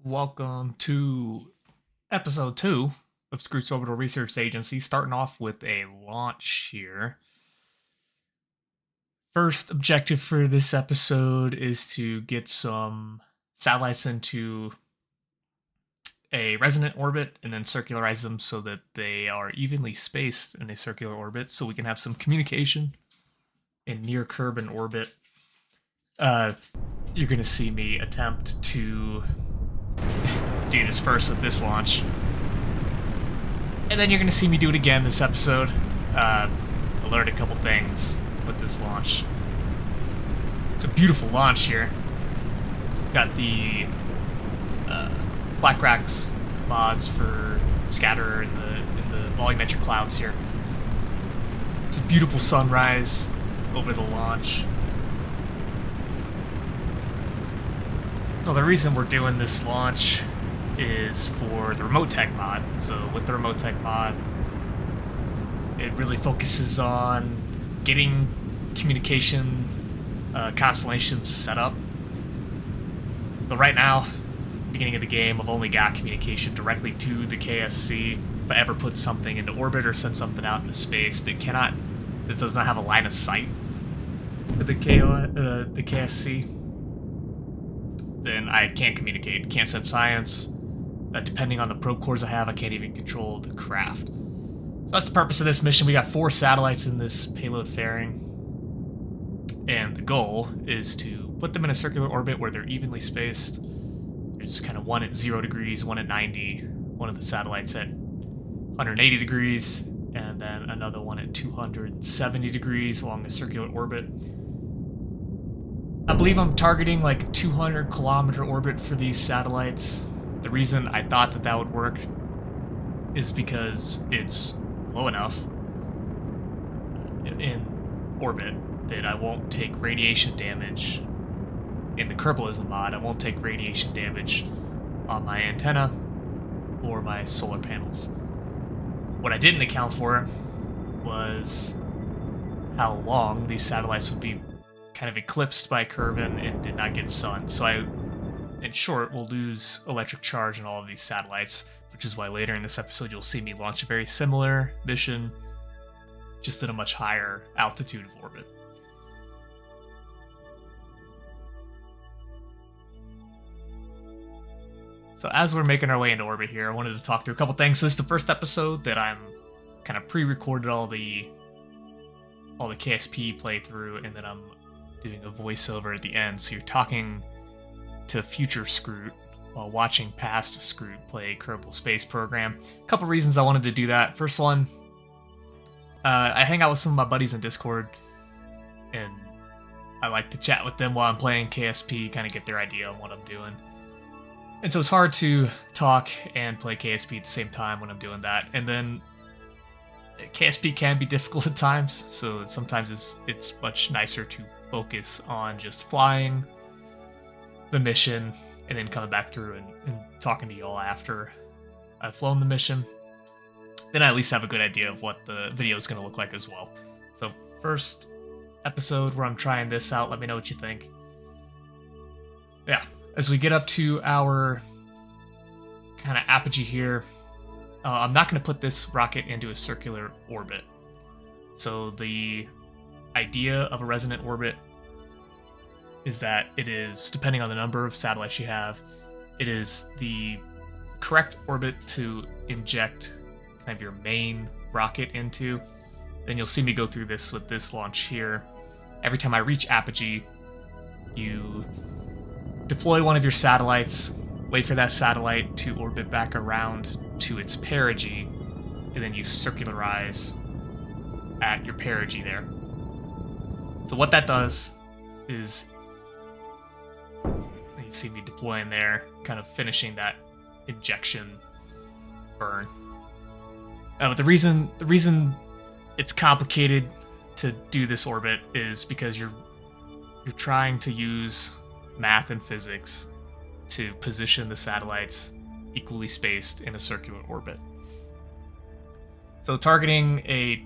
Welcome to episode 2 of Sqroots Orbital Research Agency, starting off with a launch here. First objective for this episode is to get some satellites into a resonant orbit and then circularize them so that they are evenly spaced in a circular orbit so we can have some communication in near Kerbin orbit. You're going to see me attempt to do this first with this launch. And then you're going to see me do it again this episode. I learned a couple things with this launch. It's a beautiful launch here. Got the Black Racks mods for scatter in the volumetric clouds here. It's a beautiful sunrise over the launch. So the reason we're doing this launch is for the Remotetech mod. So with the Remotetech mod, it really focuses on getting communication constellations set up. So right now, beginning of the game, I've only got communication directly to the KSC. If I ever put something into orbit or send something out into space that does not have a line of sight to the KSC, then I can't communicate, can't send science. Depending on the probe cores I have, I can't even control the craft. So that's the purpose of this mission. We got 4 satellites in this payload fairing. And the goal is to put them in a circular orbit where they're evenly spaced. There's kind of one at 0 degrees, one at 90, one of the satellites at 180 degrees, and then another one at 270 degrees along the circular orbit. I believe I'm targeting like a 200-kilometer orbit for these satellites. The reason I thought that would work is because it's low enough in orbit that I won't take radiation damage in the Kerbalism mod. I won't take radiation damage on my antenna or my solar panels. What I didn't account for was how long these satellites would be kind of eclipsed by Kerbin and did not get sun. So in short, will lose electric charge in all of these satellites, which is why later in this episode you'll see me launch a very similar mission, just at a much higher altitude of orbit. So as we're making our way into orbit here, I wanted to talk through a couple things. So this is the first episode that I'm kind of pre-recorded all the KSP playthrough, and then I'm doing a voiceover at the end, so you're talking to future Sqroot while watching past Sqroot play Kerbal Space Program. A couple reasons I wanted to do that. First one, I hang out with some of my buddies in Discord, and I like to chat with them while I'm playing KSP, kind of get their idea on what I'm doing. And so it's hard to talk and play KSP at the same time when I'm doing that. And then KSP can be difficult at times, so sometimes it's much nicer to focus on just flying the mission and then coming back through and talking to y'all after I've flown the mission. Then I at least have a good idea of what the video is going to look like as well. So first episode where I'm trying this out, let me know what you think. Yeah, as we get up to our kind of apogee here, I'm not going to put this rocket into a circular orbit. So the idea of a resonant orbit is that it is, depending on the number of satellites you have, it is the correct orbit to inject kind of your main rocket into. Then you'll see me go through this with this launch here. Every time I reach apogee, you deploy one of your satellites, wait for that satellite to orbit back around to its perigee, and then you circularize at your perigee there. So what that does is, you see me deploying there, kind of finishing that injection burn. But the reason it's complicated to do this orbit is because you're trying to use math and physics to position the satellites equally spaced in a circular orbit. So targeting I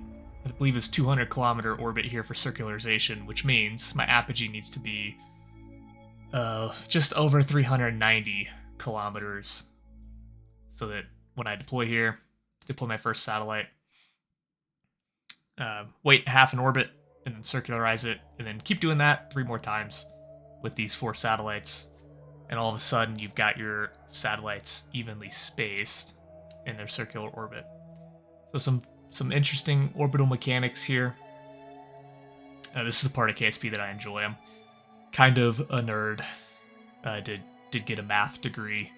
believe it's 200-kilometer orbit here for circularization, which means my apogee needs to be just over 390 kilometers so that when I deploy here, deploy my first satellite, wait half in orbit, and then circularize it, and then keep doing that 3 more times with these 4 satellites. And all of a sudden, you've got your satellites evenly spaced in their circular orbit. So some interesting orbital mechanics here. This is the part of KSP that I enjoy. I'm kind of a nerd. I did get a math degree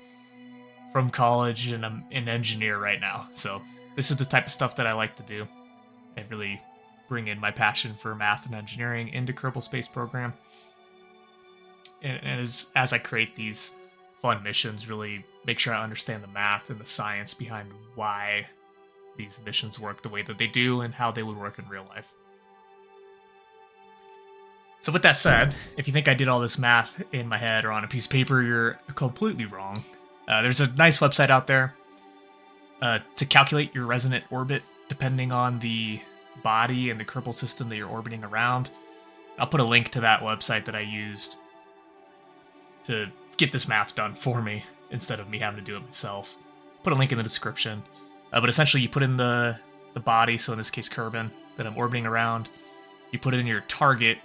from college, and I'm an engineer right now. So this is the type of stuff that I like to do. I really bring in my passion for math and engineering into Kerbal Space Program. And as I create these fun missions, really make sure I understand the math and the science behind why these missions work the way that they do and how they would work in real life. So with that said, if you think I did all this math in my head or on a piece of paper, you're completely wrong. There's a nice website out there to calculate your resonant orbit depending on the body and the Kerbal system that you're orbiting around. I'll put a link to that website that I used to get this math done for me instead of me having to do it myself. Put a link in the description. But essentially you put in the body, so in this case Kerbin, that I'm orbiting around. You put it in your target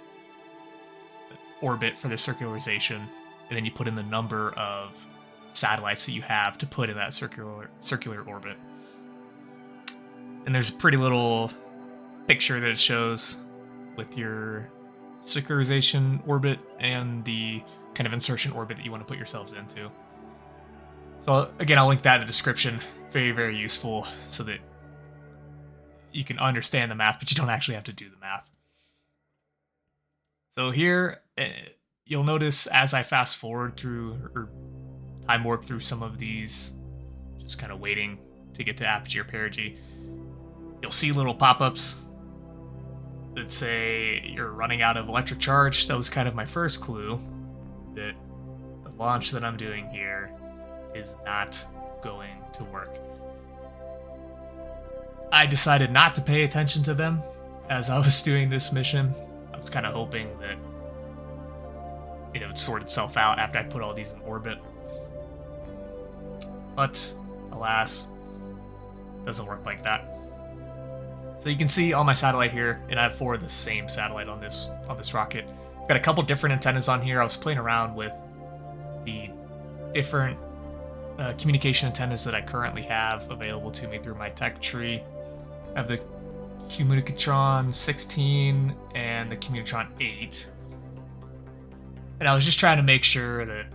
orbit for the circularization, and then you put in the number of satellites that you have to put in that circular orbit. And there's a pretty little picture that it shows with your circularization orbit and the kind of insertion orbit that you want to put yourselves into. So again, I'll link that in the description. Very, very useful so that you can understand the math, but you don't actually have to do the math. So here, you'll notice as I fast forward through, or time warp through some of these, just kind of waiting to get to apogee or perigee, you'll see little pop-ups that say you're running out of electric charge. That was kind of my first clue that the launch that I'm doing here is not going to work. I decided not to pay attention to them as I was doing this mission. I was kind of hoping that it would sort itself out after I put all these in orbit. But alas, it doesn't work like that. So you can see on my satellite here, and I have 4 of the same satellite on this rocket. I've got a couple different antennas on here. I was playing around with the different communication antennas that I currently have available to me through my tech tree. I have the Communicatron 16 and the Communicatron 8. And I was just trying to make sure that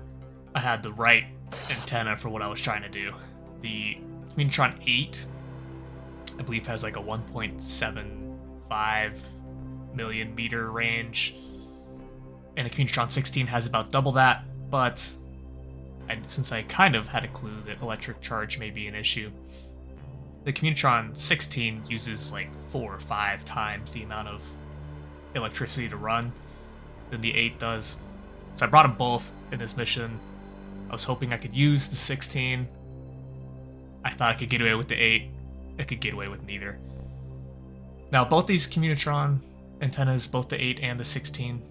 I had the right antenna for what I was trying to do. The Communicatron 8, I believe, has like a 1.75 million meter range. And the Communicatron 16 has about double that, but since I kind of had a clue that electric charge may be an issue, the Communicatron 16 uses like 4 or 5 times the amount of electricity to run than the 8 does. So I brought them both in this mission. I was hoping I could use the 16. I thought I could get away with the 8. I could get away with neither. Now, both these Communicatron antennas, both the 8 and the 16,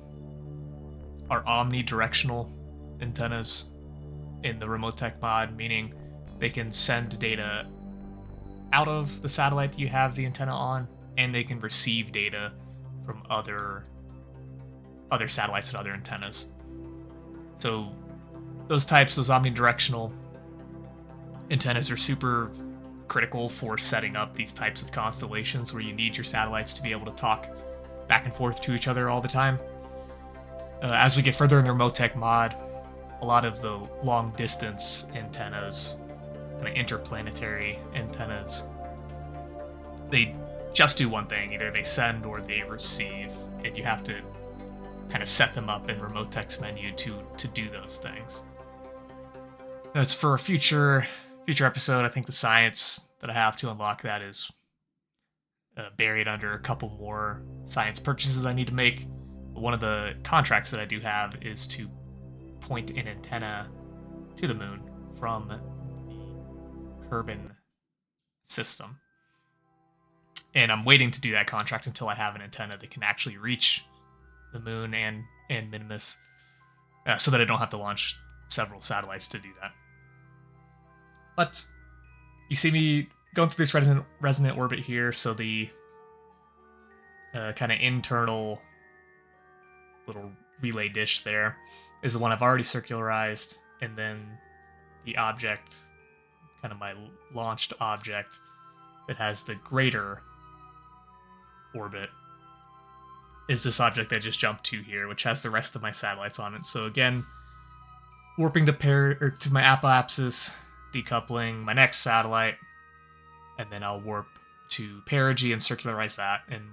are omnidirectional antennas in the Remotetech mod, meaning they can send data out of the satellite that you have the antenna on, and they can receive data from other satellites and other antennas. So those omnidirectional antennas are super critical for setting up these types of constellations where you need your satellites to be able to talk back and forth to each other all the time. As we get further in the Remotetech mod, a lot of the long distance antennas, kind of interplanetary antennas, they just do one thing. Either they send or they receive, and you have to kind of set them up in Remotetech's menu to do those things. That's for a future episode. I think the science that I have to unlock that is buried under a couple more science purchases I need to make. One of the contracts that I do have is to point an antenna to the moon from the Kerbin system. And I'm waiting to do that contract until I have an antenna that can actually reach the moon and Minimus, so that I don't have to launch several satellites to do that. But you see me going through this resonant orbit here, so the kind of internal little relay dish there is the one I've already circularized, and then the object, kind of my launched object, that has the greater orbit is this object I just jumped to here, which has the rest of my satellites on it. So again, warping to my apoapsis, decoupling my next satellite, and then I'll warp to perigee and circularize that. And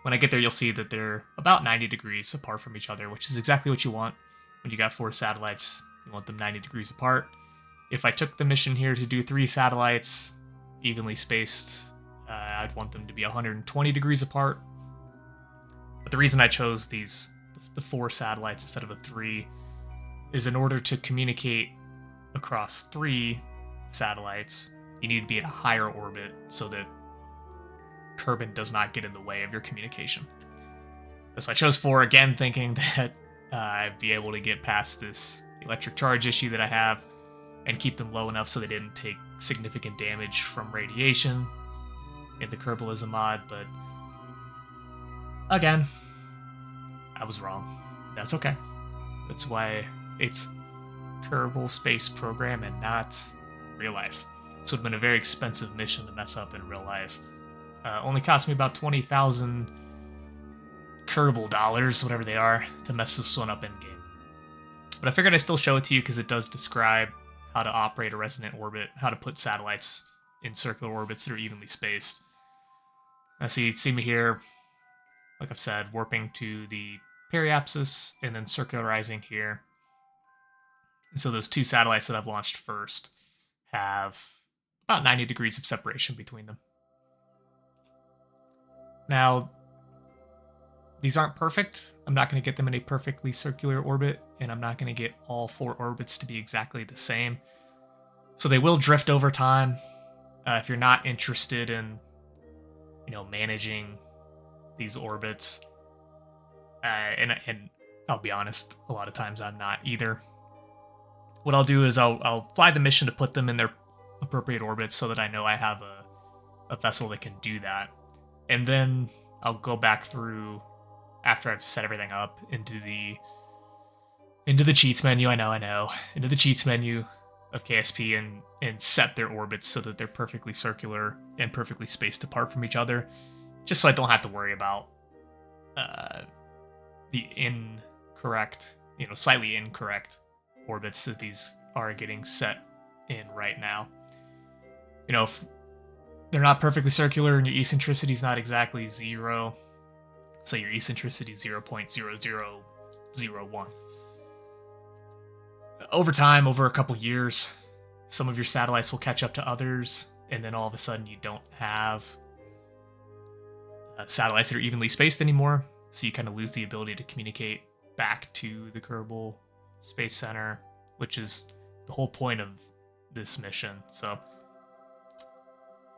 when I get there, you'll see that they're about 90 degrees apart from each other, which is exactly what you want when you got 4 satellites. You want them 90 degrees apart. If I took the mission here to do 3 satellites, evenly spaced, I'd want them to be 120 degrees apart. But the reason I chose the 4 satellites instead of the 3 is in order to communicate across 3 satellites, you need to be at a higher orbit so that Kerbin does not get in the way of your communication. So I chose 4, again, thinking that I'd be able to get past this electric charge issue that I have and keep them low enough so they didn't take significant damage from radiation in the Kerbalism mod, but again, I was wrong. That's okay. That's why it's Kerbal Space Program and not real life. So it would have been a very expensive mission to mess up in real life. Only cost me about 20,000 Kerbal dollars, whatever they are, to mess this one up in game. But I figured I'd still show it to you because it does describe how to operate a resonant orbit, how to put satellites in circular orbits that are evenly spaced. Now, so you see me here, like I've said, warping to the periapsis and then circularizing here. And so those 2 satellites that I've launched first have about 90 degrees of separation between them. Now, these aren't perfect. I'm not going to get them in a perfectly circular orbit, and I'm not going to get all 4 orbits to be exactly the same. So they will drift over time. If you're not interested in, managing these orbits, and I'll be honest, a lot of times I'm not either. What I'll do is I'll fly the mission to put them in their appropriate orbits so that I know I have a vessel that can do that. And then I'll go back through, after I've set everything up, into the cheats menu, I know, into the cheats menu of KSP and set their orbits so that they're perfectly circular and perfectly spaced apart from each other, just so I don't have to worry about the incorrect, slightly incorrect orbits that these are getting set in right now. If they're not perfectly circular and your eccentricity is not exactly 0, say your eccentricity is 0.0001. Over time, over a couple years, some of your satellites will catch up to others, and then all of a sudden you don't have satellites that are evenly spaced anymore, so you kind of lose the ability to communicate back to the Kerbal Space Center, which is the whole point of this mission. So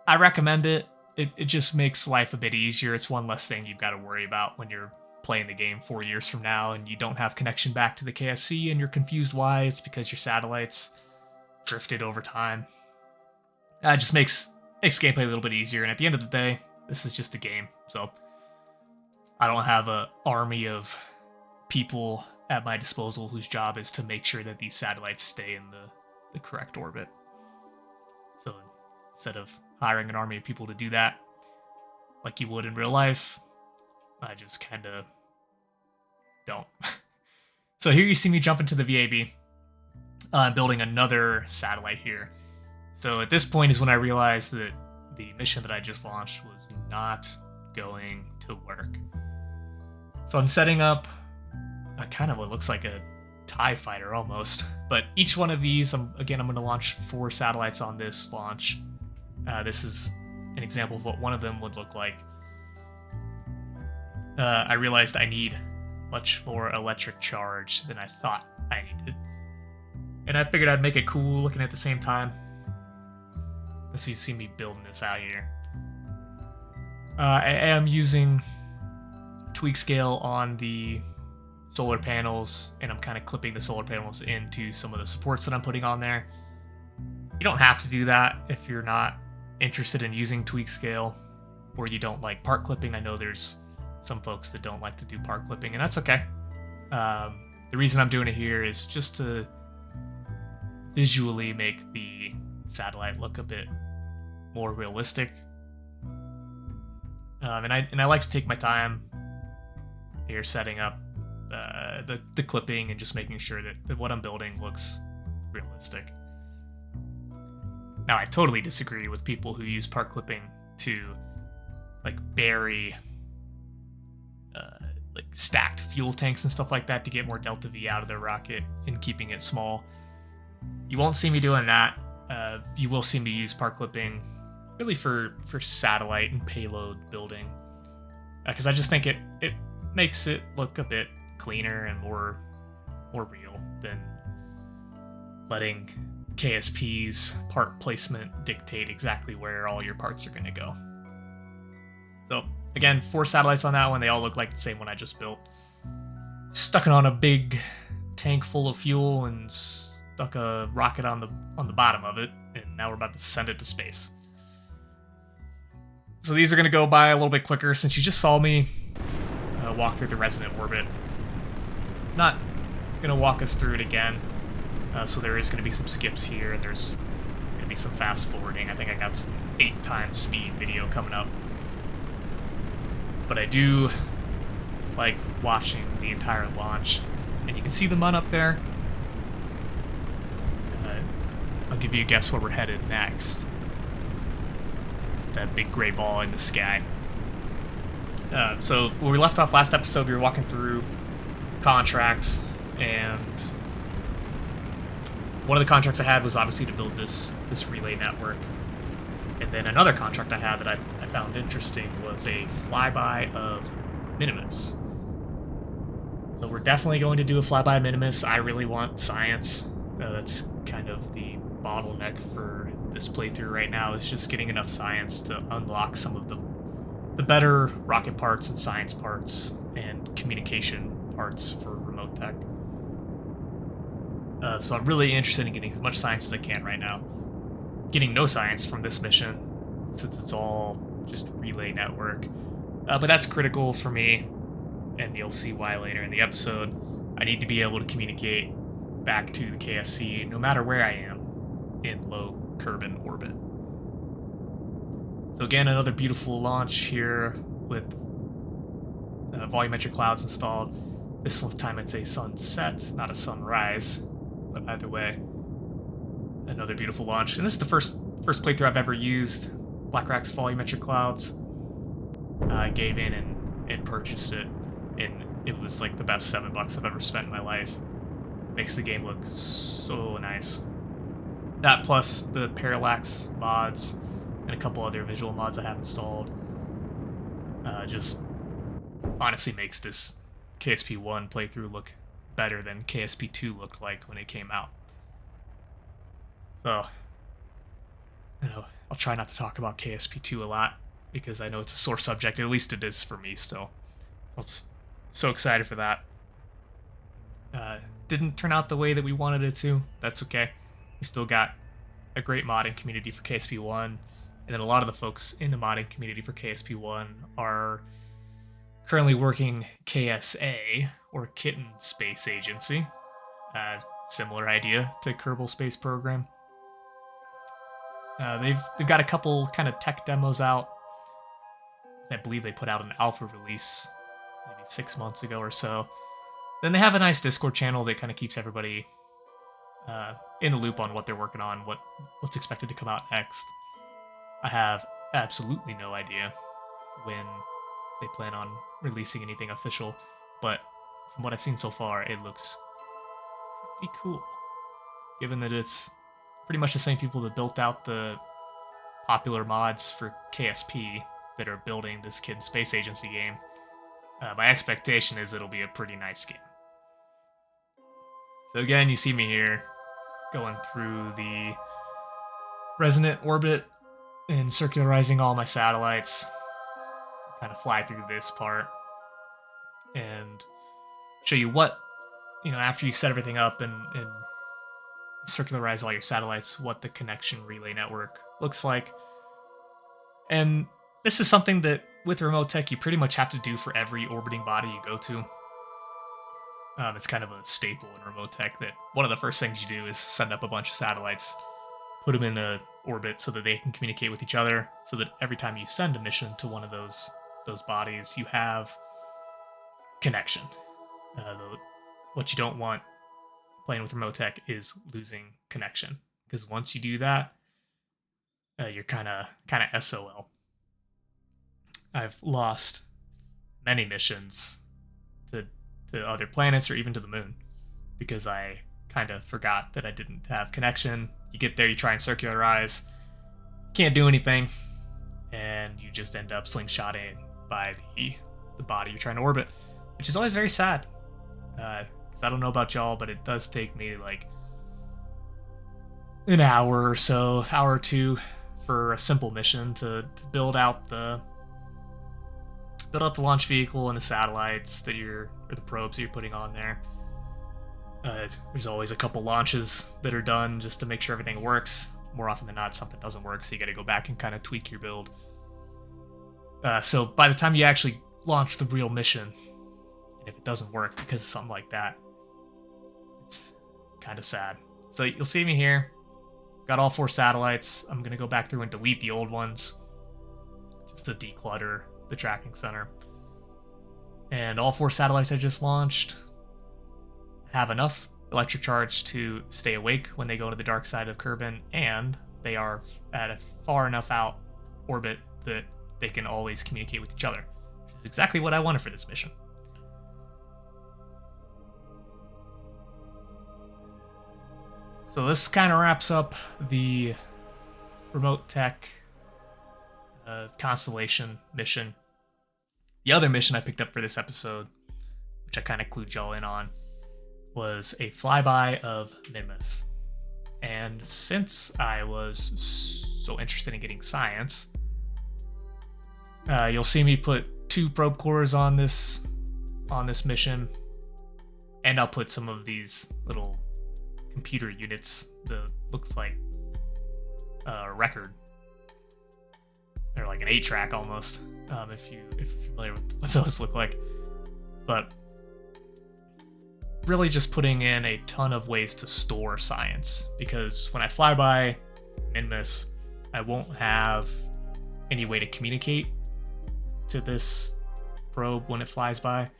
I recommend it. It just makes life a bit easier. It's one less thing you've got to worry about when you're playing the game 4 years from now and you don't have connection back to the KSC and you're confused why. It's because your satellites drifted over time. It just makes gameplay a little bit easier, and at the end of the day, this is just a game. So I don't have an army of people at my disposal whose job is to make sure that these satellites stay in the correct orbit. So instead of hiring an army of people to do that, like you would in real life, I just kind of don't. So here you see me jump into the VAB. I'm building another satellite here. So at this point is when I realized that the mission that I just launched was not going to work. So I'm setting up a kind of what looks like a TIE fighter almost. But each one of these, I'm going to launch 4 satellites on this launch. This is an example of what one of them would look like. I realized I need much more electric charge than I thought I needed. And I figured I'd make it cool looking at the same time. As you see me building this out here. I am using tweak scale on the solar panels, and I'm kind of clipping the solar panels into some of the supports that I'm putting on there. You don't have to do that if you're not interested in using tweak scale, or you don't like part clipping. I know there's some folks that don't like to do part clipping, and that's okay. The reason I'm doing it here is just to visually make the satellite look a bit more realistic. And I like to take my time here setting up the clipping and just making sure that what I'm building looks realistic. Now, I totally disagree with people who use part clipping to like bury like stacked fuel tanks and stuff like that to get more delta V out of their rocket and keeping it small. You won't see me doing that. You will see me use part clipping really for satellite and payload building, because I just think it makes it look a bit cleaner and more real than letting KSP's part placement dictate exactly where all your parts are going to go. So again, 4 satellites on that one. They all look like the same one I just built. Stuck it on a big tank full of fuel and stuck a rocket on the bottom of it, and now we're about to send it to space. So these are going to go by a little bit quicker since you just saw me walk through the resonant orbit. Not going to walk us through it again. So there is going to be some skips here, and there's going to be some fast forwarding. I think I got some 8 times speed video coming up. But I do like watching the entire launch, and you can see the mun up there. I'll give you a guess where we're headed next. That big gray ball in the sky. So where we left off last episode, we were walking through contracts, and one of the contracts I had was obviously to build this relay network. And then another contract I had that I found interesting was a flyby of Minimus. So we're definitely going to do a flyby of Minimus. I really want science. That's kind of the bottleneck for this playthrough right now, is just getting enough science to unlock some of the better rocket parts and science parts and communication parts for Remotetech. So I'm really interested in getting as much science as I can right now. Getting no science from this mission, since it's all just relay network. But that's critical for me, and you'll see why later in the episode. I need to be able to communicate back to the KSC no matter where I am in low Kerbin orbit. So again, another beautiful launch here with volumetric clouds installed. This time it's a sunset, not a sunrise, but either way, another beautiful launch. And this is the first playthrough I've ever used BlackRock's volumetric clouds. I gave in and purchased it, and it was like the best $7 I've ever spent in my life. Makes the game look so nice. That plus the parallax mods and a couple other visual mods I have installed just honestly makes this KSP1 playthrough look better than KSP2 looked like when it came out. So, I'll try not to talk about KSP2 a lot, because I know it's a sore subject. At least it is for me still. I was so excited for that. Didn't turn out the way that we wanted it to. That's okay. We still got a great modding community for KSP1, and then a lot of the folks in the modding community for KSP1 are currently working KSA, or Kitten Space Agency. Similar idea to Kerbal Space Program. They've got a couple kind of tech demos out. I believe they put out an alpha release maybe 6 months ago or so. Then they have a nice Discord channel that kind of keeps everybody in the loop on what they're working on, what's expected to come out next. I have absolutely no idea when they plan on releasing anything official, but from what I've seen so far, it looks pretty cool, given that it's pretty much the same people that built out the popular mods for KSP that are building this Kid Space Agency game. My expectation is it'll be a pretty nice game. So again, you see me here going through the resonant orbit and circularizing all my satellites. Kind of fly through this part and show you what, after you set everything up and circularize all your satellites, what the connection relay network looks like. And this is something that with Remotetech you pretty much have to do for every orbiting body you go to. It's kind of a staple in Remotetech that one of the first things you do is send up a bunch of satellites, put them in a orbit so that they can communicate with each other, so that every time you send a mission to one of those bodies, you have connection. What you don't want playing with Remotetech is losing connection, because once you do that, you're kind of SOL. I've lost many missions to other planets or even to the moon because I kind of forgot that I didn't have connection. You get there, you try and circularize, can't do anything, and you just end up slingshotted by the body you're trying to orbit, which is always very sad. Because I don't know about y'all, but it does take me like an hour or so, hour or two, for a simple mission to build out the launch vehicle and the satellites or the probes that you're putting on there. There's always a couple launches that are done just to make sure everything works. More often than not, something doesn't work, so you gotta go back and kind of tweak your build. So by the time you actually launch the real mission, and if it doesn't work because of something like that, it's kind of sad. So you'll see me here. Got all 4 satellites. I'm gonna go back through and delete the old ones just to declutter the tracking center. And all 4 satellites I just launched have enough electric charge to stay awake when they go to the dark side of Kerbin, and they are at a far enough out orbit that they can always communicate with each other, which is exactly what I wanted for this mission. So this kind of wraps up the Remotetech constellation mission. The other mission I picked up for this episode, which I kind of clued y'all in on, was a flyby of Minmus. And since I was so interested in getting science, you'll see me put 2 probe cores on this mission, and I'll put some of these little computer units that looks like a record. They're like an 8-track almost, if you're familiar with what those look like. But really just putting in a ton of ways to store science, because when I fly by Minmus, I won't have any way to communicate to this probe when it flies by.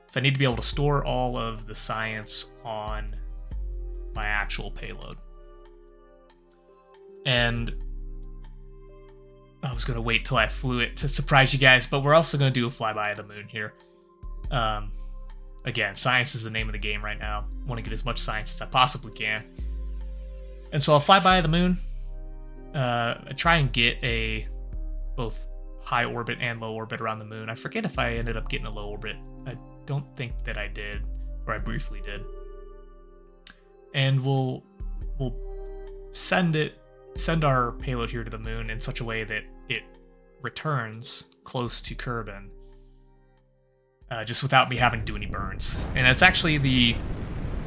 So I need to be able to store all of the science on my actual payload. And I was going to wait till I flew it to surprise you guys, but we're also going to do a flyby of the moon here. Again, science is the name of the game right now. I want to get as much science as I possibly can. And so I'll fly by the moon. I try and get a both high orbit and low orbit around the moon. I forget if I ended up getting a low orbit. I don't think that I did, or I briefly did. And we'll send our payload here to the moon in such a way that it returns close to Kerbin, just without me having to do any burns. And that's actually the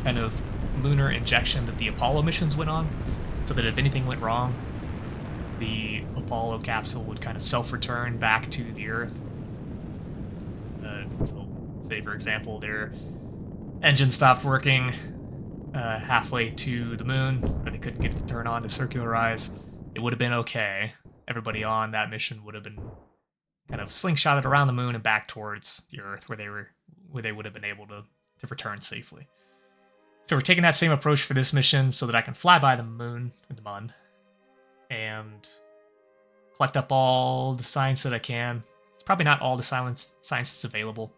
kind of lunar injection that the Apollo missions went on, so that if anything went wrong, the Apollo capsule would kind of self-return back to the Earth. So say, for example, their engine stopped working halfway to the moon, or they couldn't get it to turn on to circularize, it would have been okay. Everybody on that mission would have been kind of slingshotted around the moon and back towards the Earth, where they would have been able to return safely. So we're taking that same approach for this mission so that I can fly by the moon, and collect up all the science that I can. It's probably not all the science that's available,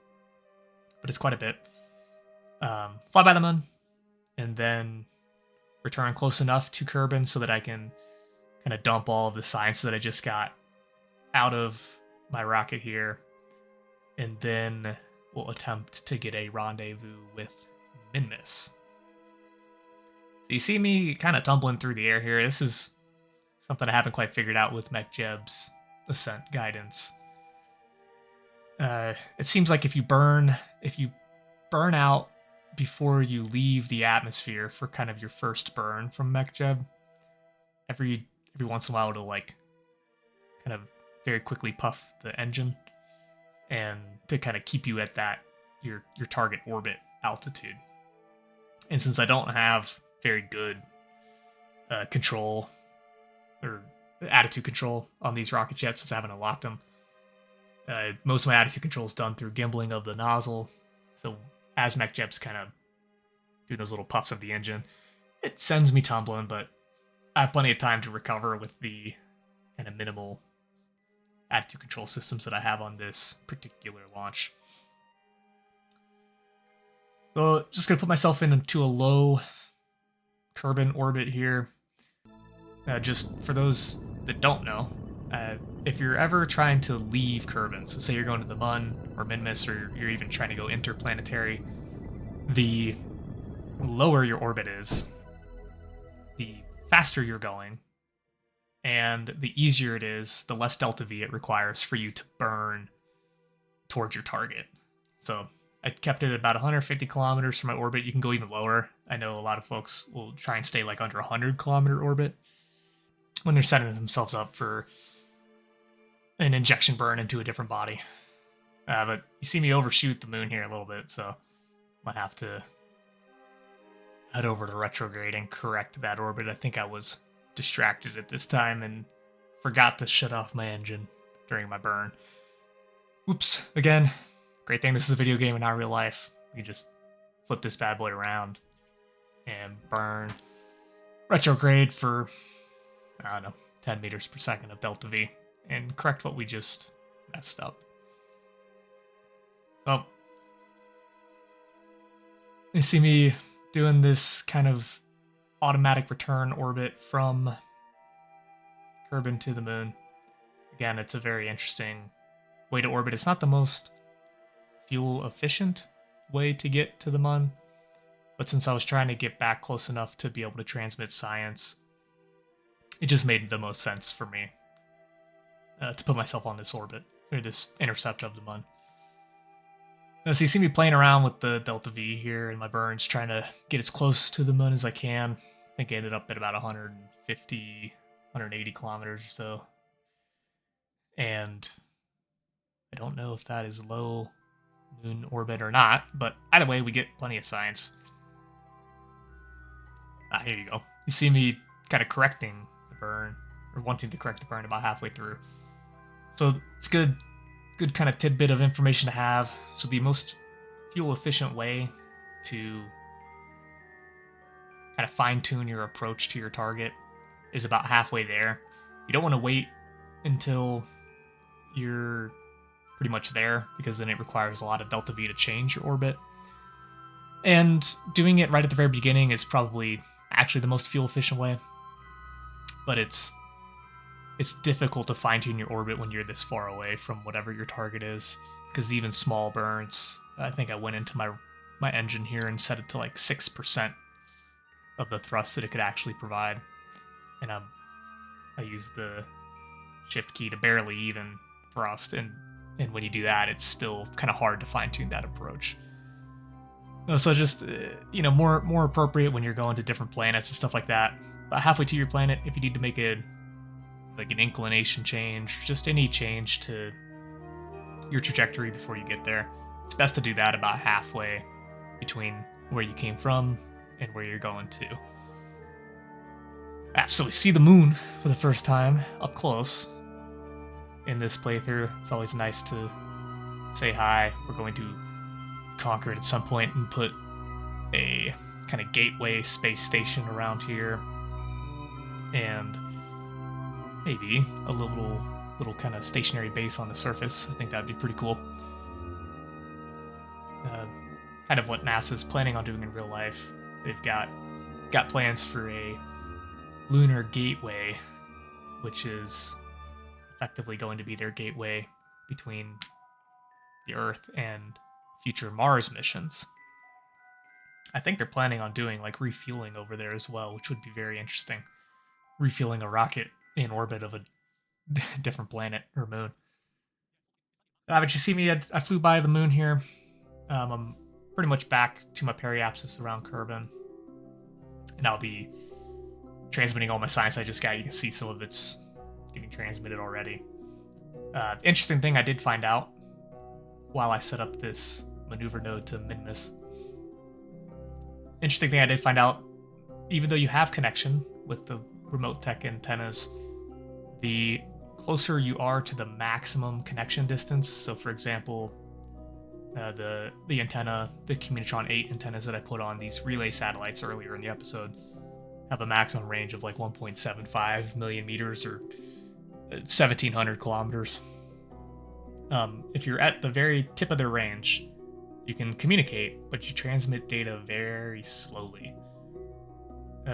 but it's quite a bit. Fly by the moon, and then return close enough to Kerbin so that I can kind of dump all of the science that I just got out of my rocket here, and then we'll attempt to get a rendezvous with Minmus. So you see me kind of tumbling through the air here. This is something I haven't quite figured out with MechJeb's ascent guidance. It seems like if you burn out before you leave the atmosphere for kind of your first burn from MechJeb, every once in a while it'll like kind of very quickly puff the engine, and to kind of keep you at that your target orbit altitude. And since I don't have very good control or attitude control on these rockets yet, since I haven't unlocked them, most of my attitude control is done through gimbling of the nozzle. So as MechJeb's kind of doing those little puffs of the engine, it sends me tumbling, but I have plenty of time to recover with the kind of minimal attitude control systems that I have on this particular launch. So just going to put myself into a low Kerbin orbit here. Just for those that don't know, if you're ever trying to leave Kerbin, so say you're going to the Mun or Minmus, or you're even trying to go interplanetary, the lower your orbit is, the faster you're going, and the easier it is, the less delta V it requires for you to burn towards your target. So I kept it at about 150 kilometers from my orbit. You can go even lower. I know a lot of folks will try and stay like under 100 kilometer orbit when they're setting themselves up for an injection burn into a different body. But you see me overshoot the moon here a little bit, so I might have to head over to retrograde and correct that orbit. I think I was distracted at this time and forgot to shut off my engine during my burn. Oops, again. Great thing this is a video game and not real life. You just flip this bad boy around and burn retrograde for, I don't know, 10 meters per second of delta V and correct what we just messed up. So, you see me doing this kind of automatic return orbit from Kerbin to the moon. Again, it's a very interesting way to orbit. It's not the most fuel efficient way to get to the Mun, but since I was trying to get back close enough to be able to transmit science, it just made the most sense for me to put myself on this orbit, or this intercept of the Mun. So you see me playing around with the delta V here in my burns, trying to get as close to the Mun as I can. I think I ended up at about 150, 180 kilometers or so. And I don't know if that is low moon orbit or not, but either way, we get plenty of science. Here you go. You see me kind of correcting the burn, or wanting to correct the burn about halfway through. So it's good kind of tidbit of information to have. So the most fuel efficient way to kind of fine-tune your approach to your target is about halfway there. You don't want to wait until you're pretty much there, because then it requires a lot of delta V to change your orbit. And doing it right at the very beginning is probably actually the most fuel efficient way. But it's difficult to fine-tune your orbit when you're this far away from whatever your target is, because even small burns, I think I went into my engine here and set it to like 6% of the thrust that it could actually provide. And I used the shift key to barely even thrust, and when you do that, it's still kind of hard to fine-tune that approach. So just, more appropriate when you're going to different planets and stuff like that. About halfway to your planet, if you need to make an inclination change, just any change to your trajectory before you get there, it's best to do that about halfway between where you came from and where you're going to. So we see the moon for the first time up close in this playthrough. It's always nice to say hi. We're going to conquer it at some point and put a kind of gateway space station around here, and maybe a little kind of stationary base on the surface. I think that'd be pretty cool. Kind of what NASA's planning on doing in real life. They've got plans for a lunar gateway, which is effectively going to be their gateway between the Earth and future Mars missions. I think they're planning on doing like refueling over there as well, which would be very interesting. Refueling a rocket in orbit of a different planet or moon. But you see me, I flew by the moon here. I'm pretty much back to my periapsis around Kerbin. And I'll be transmitting all my science I just got. You can see some of it's getting transmitted already. Interesting thing I did find out while I set up this maneuver node to Minmus. Interesting thing I did find out, even though you have connection with the Remotetech antennas, the closer you are to the maximum connection distance, so for example, the antenna, the Communitron 8 antennas that I put on these relay satellites earlier in the episode, have a maximum range of like 1.75 million meters or 1,700 kilometers. If you're at the very tip of their range, you can communicate, but you transmit data very slowly.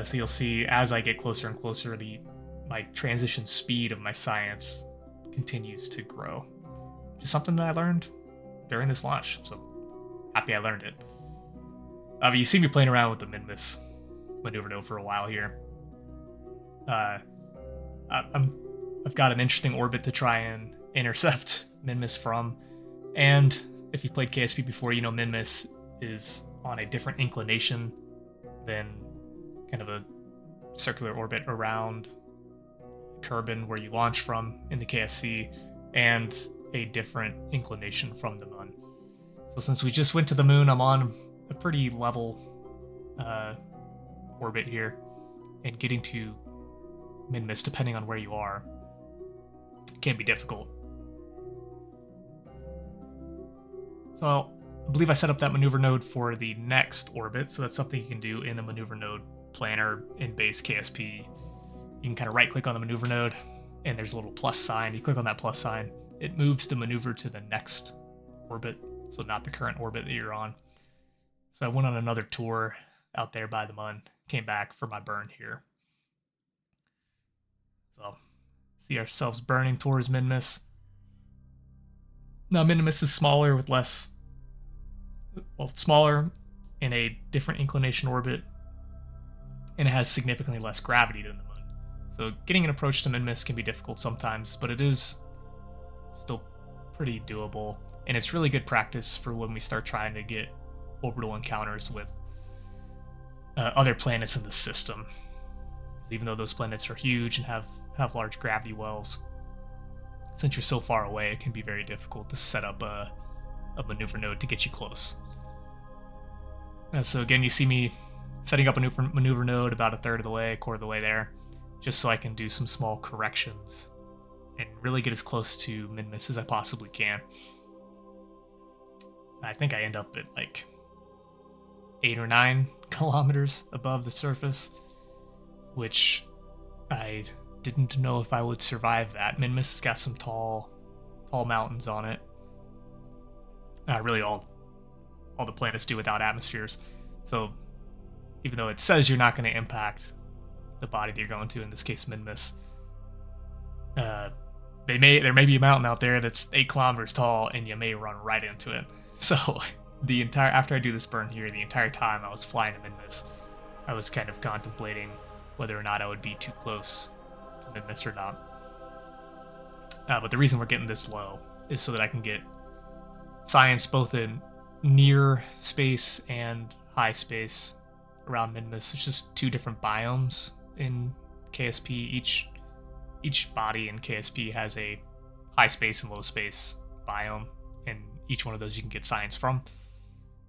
So you'll see as I get closer and closer, my transition speed of my science continues to grow. Which is something that I learned during this launch, so happy I learned it. You see me playing around with the Minmus maneuver node for a while here. I've got an interesting orbit to try and intercept Minmus from, and if you've played KSP before, you know Minmus is on a different inclination than kind of a circular orbit around Kerbin where you launch from in the KSC, and a different inclination from the Moon. So since we just went to the Moon, I'm on a pretty level orbit here, and getting to Minmus, depending on where you are, can be difficult. So I believe I set up that maneuver node for the next orbit, so that's something you can do in the maneuver node planner in base KSP. You can kind of right click on the maneuver node, and there's a little plus sign. You click on that plus sign, it moves the maneuver to the next orbit, so not the current orbit that you're on. So I went on another tour out there by the Mun, came back for my burn here. So see ourselves burning towards Minmus. Now Minmus is smaller with less, well, smaller in a different inclination orbit, and it has significantly less gravity than the Moon. So getting an approach to Minmus can be difficult sometimes, but it is still pretty doable, and it's really good practice for when we start trying to get orbital encounters with other planets in the system. Even though those planets are huge and have large gravity wells, since you're so far away, it can be very difficult to set up a maneuver node to get you close. So again, you see me setting up a maneuver node about a quarter of the way there, just so I can do some small corrections and really get as close to Minmus as I possibly can. I think I end up at like 8 or 9 kilometers above the surface, which I didn't know if I would survive that. Minmus has got some tall mountains on it. Really all the planets do without atmospheres. So even though it says you're not going to impact the body that you're going to, in this case Minmus, there may be a mountain out there that's 8 kilometers tall, and you may run right into it. So after I do this burn here, the entire time I was flying to Minmus, I was kind of contemplating whether or not I would be too close to Minmus or not. But the reason we're getting this low is so that I can get science both in near space and high space around Minmus. It's just 2 different biomes in KSP. Each body in KSP has a high space and low space biome, and each one of those you can get science from.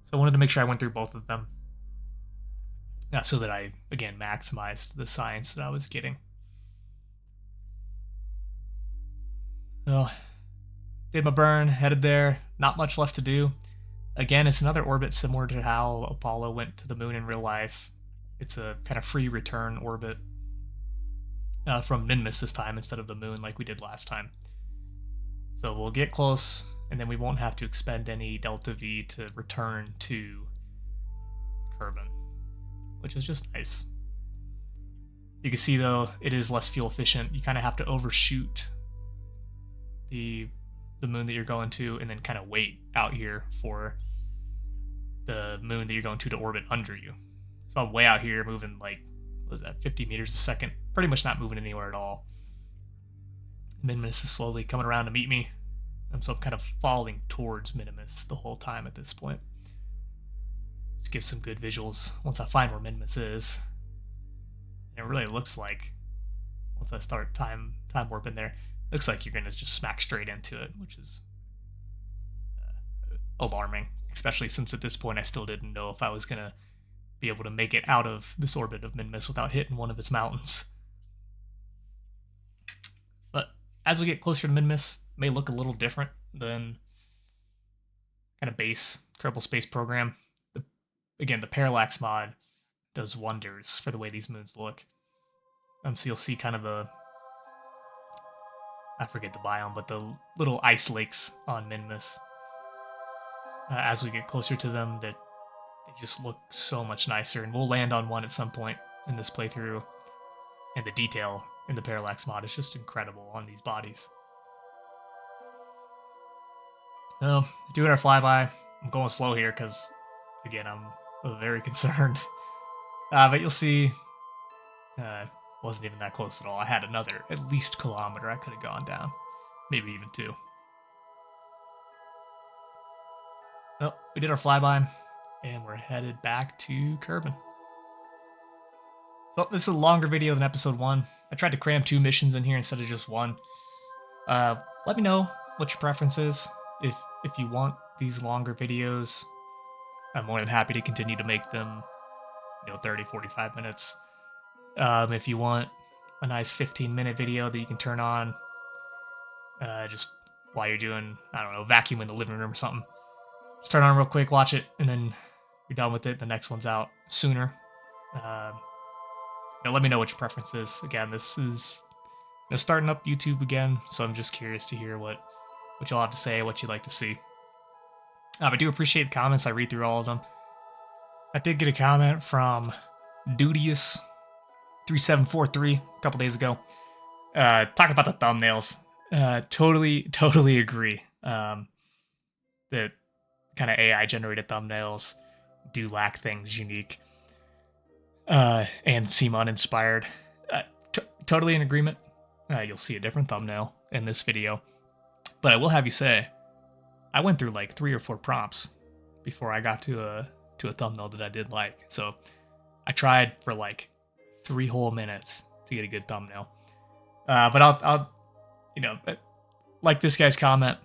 So I wanted to make sure I went through both of them, so that I, again, maximized the science that I was getting. So, did my burn, headed there, not much left to do. Again, it's another orbit similar to how Apollo went to the Moon in real life. It's a kind of free return orbit from Minmus this time instead of the Moon like we did last time. So we'll get close, and then we won't have to expend any delta V to return to Kerbin, which is just nice. You can see, though, it is less fuel efficient. You kind of have to overshoot the Moon that you're going to, and then kind of wait out here for the Moon that you're going to orbit under you. So I'm way out here moving like, what is that, 50 meters a second? Pretty much not moving anywhere at all. Minimus is slowly coming around to meet me. So I'm kind of falling towards Minimus the whole time at this point. Let's give some good visuals once I find where Minmus is. And it really looks like, once I start time warping there, looks like you're going to just smack straight into it, which is alarming, especially since at this point I still didn't know if I was going to be able to make it out of this orbit of Minmus without hitting one of its mountains. But as we get closer to Minmus, it may look a little different than kind of base Kerbal Space Program. Again, the parallax mod does wonders for the way these moons look. So you'll see kind of I forget the biome, but the little ice lakes on Minmus. As we get closer to them, that they just look so much nicer, and we'll land on one at some point in this playthrough, and the detail in the parallax mod is just incredible on these bodies. So, doing our flyby. I'm going slow here because, again, I'm very concerned. But you'll see, wasn't even that close at all. I had another at least kilometer I could have gone down, maybe even 2. Well, we did our flyby, and we're headed back to Kerbin. So this is a longer video than episode 1. I tried to cram 2 missions in here instead of just 1. Let me know what your preference is. If you want these longer videos, I'm more than happy to continue to make them, 30, 45 minutes. If you want a nice 15-minute video that you can turn on just while you're doing, I don't know, vacuum in the living room or something. Just turn on real quick, watch it, and then you're done with it. The next one's out sooner. Let me know what your preference is. Again, this is starting up YouTube again, so I'm just curious to hear what y'all have to say, what you'd like to see. I do appreciate the comments. I read through all of them. I did get a comment from Dudius3743 a couple days ago, talking about the thumbnails. Totally agree. That kind of AI generated thumbnails do lack things unique and seem uninspired. Totally in agreement. You'll see a different thumbnail in this video, but I will have you say, I went through like 3 or 4 prompts before I got to a thumbnail that I did like. So I tried for like 3 whole minutes to get a good thumbnail. But I'll like this guy's comment.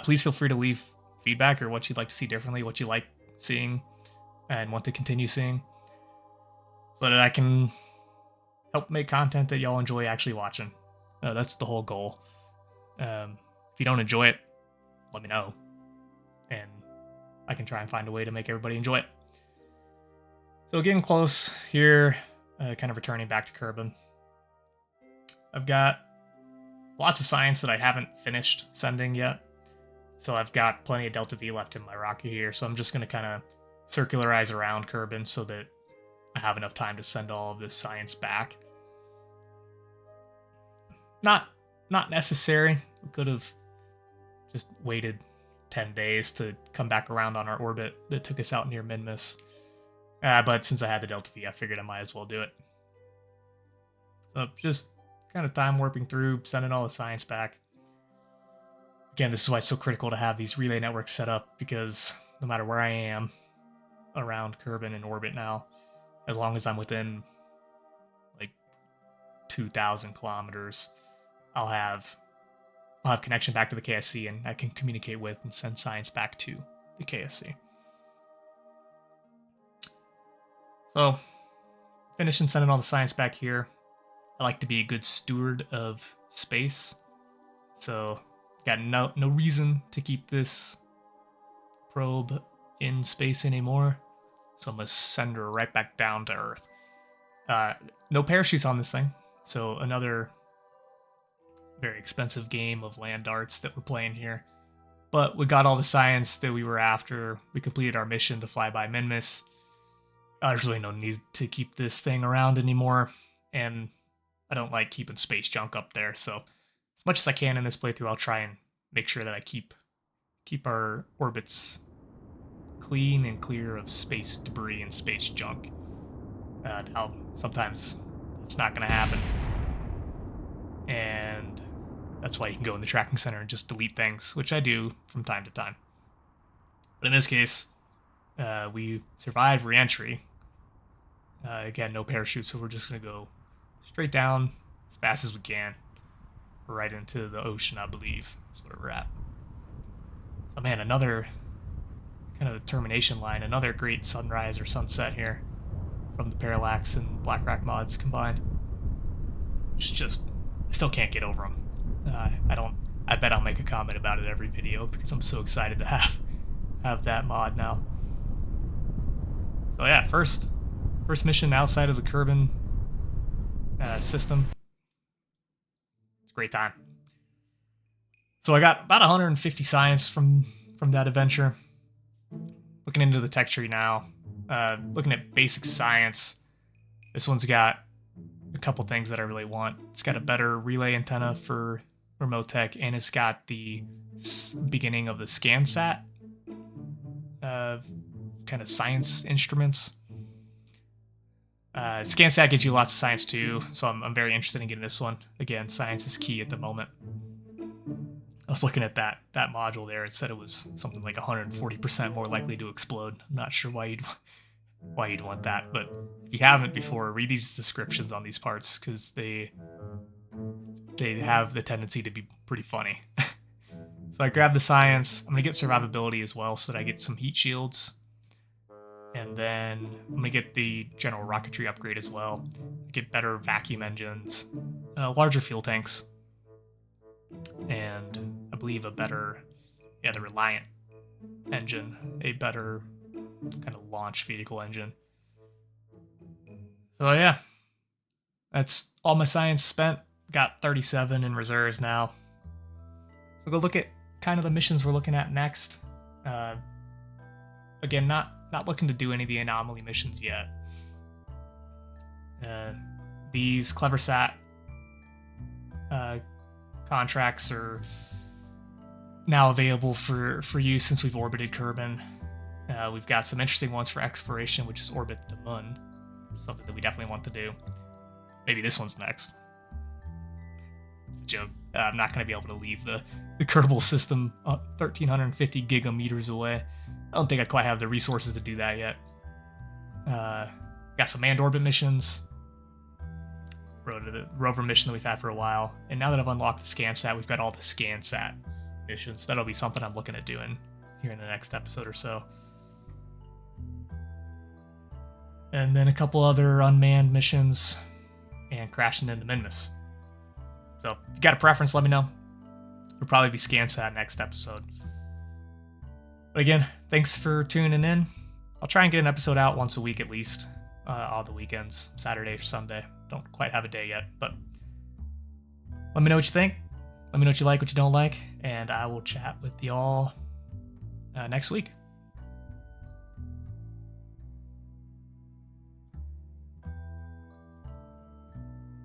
Please feel free to leave feedback or what you'd like to see differently, what you like seeing and want to continue seeing, so that I can help make content that y'all enjoy actually watching. That's the whole goal. If you don't enjoy it, let me know, and I can try and find a way to make everybody enjoy it. So getting close here, kind of returning back to Kerbin. I've got lots of science that I haven't finished sending yet. So I've got plenty of Delta V left in my rocket here, so I'm just going to kind of circularize around Kerbin so that I have enough time to send all of this science back. Not necessary. We could have just waited 10 days to come back around on our orbit that took us out near Minmus. But since I had the Delta V, I figured I might as well do it. So just kind of time warping through, sending all the science back. Again, this is why it's so critical to have these relay networks set up, because no matter where I am around Kerbin and orbit now, as long as I'm within like 2,000 kilometers, I'll have connection back to the KSC, and I can communicate with and send science back to the KSC. So, finishing sending all the science back here. I like to be a good steward of space, so got no reason to keep this probe in space anymore, so I'm gonna send her right back down to Earth. No parachutes on this thing, so another very expensive game of land darts that we're playing here. But we got all the science that we were after. We completed our mission to fly by Minmus. There's really no need to keep this thing around anymore, and I don't like keeping space junk up there, so as much as I can in this playthrough, I'll try and make sure that I keep our orbits clean and clear of space debris and space junk. Now, sometimes it's not going to happen, and that's why you can go in the tracking center and just delete things, which I do from time to time. But in this case, We survived re-entry. Again, no parachute, so we're just going to go straight down as fast as we can. Right into the ocean, I believe, is where we're at. So, man, another kind of termination line. Another great sunrise or sunset here from the Parallax and Blackrock mods combined. Which is just, I still can't get over them. I bet I'll make a comment about it every video because I'm so excited to have that mod now. So yeah, first mission outside of the Kerbin system. It's a great time. So I got about 150 science from that adventure. Looking into the tech tree now, looking at basic science. This one's got a couple things that I really want. It's got a better relay antenna for Remotetech, and it's got the beginning of the ScanSat kind of science instruments. ScanSat gives you lots of science too, so I'm very interested in getting this one. Again, science is key at the moment. I was looking at that module there. It said it was something like 140% more likely to explode. I'm not sure why you'd want that, but if you haven't before, read these descriptions on these parts because they have the tendency to be pretty funny. So I grabbed the science. I'm gonna get survivability as well so that I get some heat shields. And then I'm gonna get the general rocketry upgrade as well. Get better vacuum engines, larger fuel tanks, and I believe a better, the Reliant engine, a better kind of launch vehicle engine. So yeah, that's all my science spent. Got 37 in reserves now. So go look at kind of the missions we're looking at next. Again, not looking to do any of the anomaly missions yet. These CleverSat contracts are now available for use since we've orbited Kerbin. We've got some interesting ones for exploration, which is orbit the moon. Something that we definitely want to do. Maybe this one's next. It's a joke. I'm not going to be able to leave the Kerbal system 1,350 gigameters away. I don't think I quite have the resources to do that yet. Got some manned orbit missions. The rover mission that we've had for a while. And now that I've unlocked the ScanSat, we've got all the ScanSat missions. That'll be something I'm looking at doing here in the next episode or so. And then a couple other unmanned missions and crashing into Minmus. So if you got a preference, let me know. It'll probably be ScanSat next episode. But again, thanks for tuning in. I'll try and get an episode out once a week at least, all the weekends, Saturday or Sunday. Don't quite have a day yet, but let me know what you think. Let me know what you like, what you don't like, and I will chat with y'all next week.